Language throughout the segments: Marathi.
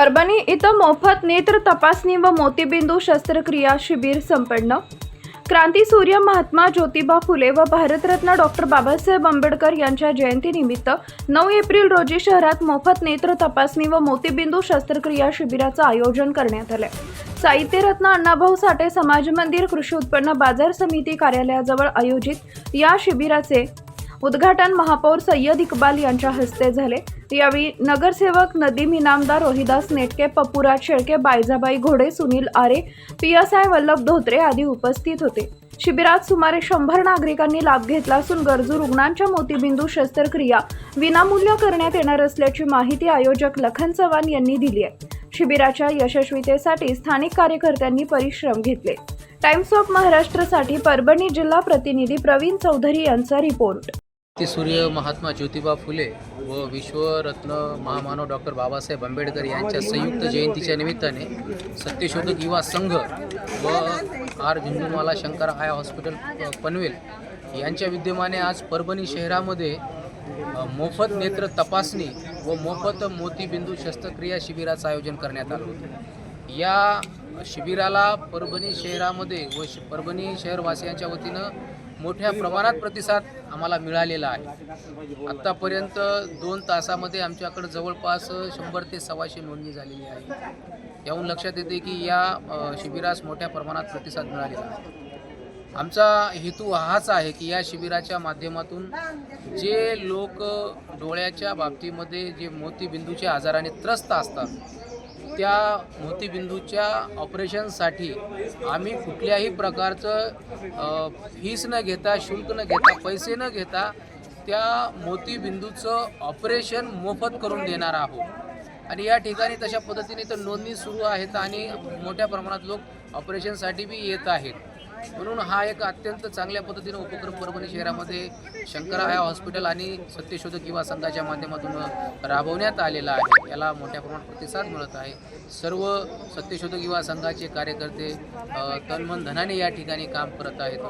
परभणी इथं मोफत नेत्र तपासणी व मोतीबिंदू शस्त्रक्रिया शिबिर संपन्न। क्रांतीसूर्य महात्मा ज्योतिबा फुले व भारतरत्न डॉक्टर बाबासाहेब आंबेडकर यांच्या जयंतीनिमित्त 9 एप्रिल रोजी शहरात मोफत नेत्र तपासणी व मोतीबिंदू शस्त्रक्रिया शिबिराचं आयोजन करण्यात आले। साहित्यरत्न अण्णाभाऊ साठे समाज मंदिर कृषी उत्पन्न बाजार समिती कार्यालयाजवळ आयोजित या शिबिराचे उद्घाटन महापौर सय्यद इक्बाल यांच्या हस्ते झाले। यावेळी नगरसेवक नदीम इनामदार, रोहिदास नेटके, पप्पूराज शेळके, बायजाबाई घोडे, सुनील आरे, PSI वल्लभ धोत्रे आदी उपस्थित होते। शिबिरात सुमारे 100 नागरिकांनी लाभ घेतला असून गरजू रुग्णांच्या मोतीबिंदू शस्त्रक्रिया विनामूल्य करण्यात येणार असल्याची माहिती आयोजक लखन चव्हाण यांनी दिली आहे। शिबिराच्या यशस्वीतेसाठी स्थानिक कार्यकर्त्यांनी परिश्रम घेतले। टाइम्स ऑफ महाराष्ट्रसाठी परभणी जिल्हा प्रतिनिधी प्रवीण चौधरी यांचा रिपोर्ट। सूर्य महात्मा ज्योतिबा फुले व विश्वरत्न महामानव डॉक्टर बाबासाहेब आंबेडकर यांच्या संयुक्त जयंतीच्या निमित्ताने सत्यशोधक युवा संघ व R Jhunjhunwala Shankar eye hospital Panvel यांच्या विद्यमाने आज परभणी शहरामध्ये मोफत नेत्र तपासणी व मोफत मोतीबिंदू शस्त्रक्रिया शिबिराचं आयोजन करण्यात आलं होतं। या शिबिराला परभणी शहरामध्ये व परभणी शहरवासियांच्या वतीनं मोठ्या प्रमाणात प्रतिसाद आम्हाला मिळालेला आहे। आत्तापर्यंत 2 तासामध्ये आमच्याकडे जवळपास 100 ते 125 नोंदणी झालेली आहे। याहून लक्षात येते की या शिबिरास मोठ्या प्रमाणात प्रतिसाद मिळालेला आहे। आमचा हेतू हाच आहे की या शिबिराच्या माध्यमातून जे लोक डोळ्याच्या बाबतीमध्ये जे मोतीबिंदूच्या आजाराने त्रस्त असतात त्या मोतीबिंदूच्या ऑपरेशनसाठी आम्ही कुठल्याही प्रकारचं फीस न घेता, शुल्क न घेता, पैसे न घेता त्या मोतीबिंदूचं ऑपरेशन मोफत करून देणार आहोत। आणि या ठिकाणी तशा पद्धतीने तर नोंदणी सुरू आहेत आणि मोठ्या प्रमाणात लोक ऑपरेशनसाठी बी येत आहेत। म्हणून हा एक अत्यंत चांगल्या पद्धतीने उपक्रम परभणी शहरामध्ये शंकर आय हॉस्पिटल आणि सत्यशोधक युवा संघाच्या माध्यमातून राबवण्यात आलेला आहे। याला मोठ्या प्रमाणात प्रतिसाद मिळत आहे। सर्व सत्यशोधक युवा संघाचे कार्यकर्ते तनमन धनाने या ठिकाणी काम करत आहेत।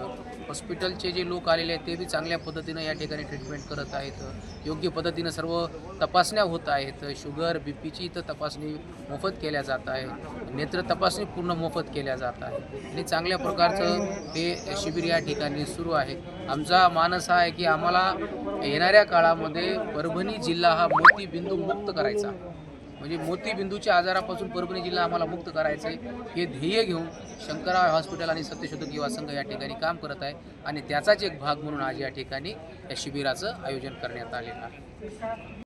हॉस्पिटलचे जे लोक आलेले आहेत ते बी चांगल्या पद्धतीनं या ठिकाणी ट्रीटमेंट करत आहेत। योग्य पद्धतीनं सर्व तपासण्या होत आहेत। शुगर, BPची इथं तपासणी मोफत केल्या जात आहे। नेत्र तपासणी पूर्ण मोफत केल्या जात आहे आणि चांगल्या प्रकारचं हे शिबिर या ठिकाणी सुरू आहे। आमचा मानस हा आहे की आम्हाला येणाऱ्या काळामध्ये परभणी जिल्हा हा मोतीबिंदू मुक्त करायचा, म्हणजे मोतीबिंदूच्या आजारापासून परभणी जिल्हा आम्हाला मुक्त करायचं आहे हे ध्येय घेऊन शंकर आय हॉस्पिटल आणि सत्यशोधक युवा संघ या ठिकाणी काम करत आहे आणि त्याचाच एक भाग म्हणून आज या ठिकाणी या शिबिराचं आयोजन करण्यात आलेलं आहे।